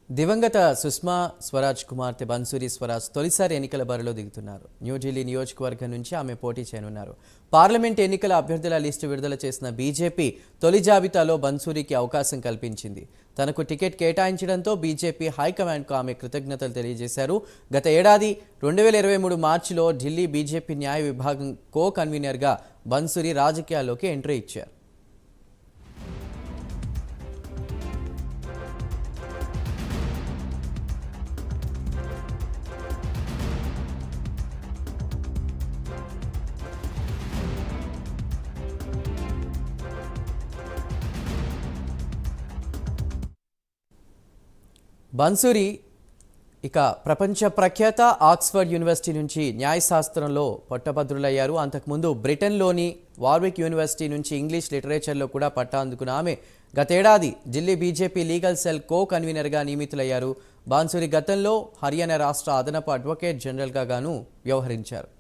దివంగత సుష్మా స్వరాజ్ కుమార్తె బన్సూరి స్వరాజ్ తొలిసారి ఎన్నికల బరిలో దిగుతున్నారు. న్యూఢిల్లీ నియోజకవర్గం నుంచి ఆమె పోటీ చేయనున్నారు. పార్లమెంట్ ఎన్నికల అభ్యర్థుల లిస్టు విడుదల చేసిన బీజేపీ తొలి జాబితాలో బన్సూరికి అవకాశం కల్పించింది. తనకు టికెట్ కేటాయించడంతో బీజేపీ హైకమాండ్కు ఆమె కృతజ్ఞతలు తెలియజేశారు. గత ఏడాది 2023 మార్చిలో ఢిల్లీ బీజేపీ న్యాయ విభాగం కో కన్వీనర్గా బన్సూరి రాజకీయాల్లోకి ఎంట్రీ ఇచ్చారు. బన్సూరి ఇక ప్రపంచ ప్రఖ్యాత ఆక్స్ఫర్డ్ యూనివర్సిటీ నుంచి న్యాయశాస్త్రంలో పట్టభద్రులయ్యారు. అంతకుముందు బ్రిటన్లోని వార్విక్ యూనివర్సిటీ నుంచి ఇంగ్లీష్ లిటరేచర్లో కూడా పట్టా అందుకున్న ఆమె గతేడాది ఢిల్లీ బీజేపీ లీగల్ సెల్ కో కన్వీనర్గా నియమితులయ్యారు. బన్సూరి గతంలో హర్యానా రాష్ట్ర అదనపు అడ్వకేట్ జనరల్గా వ్యవహరించారు.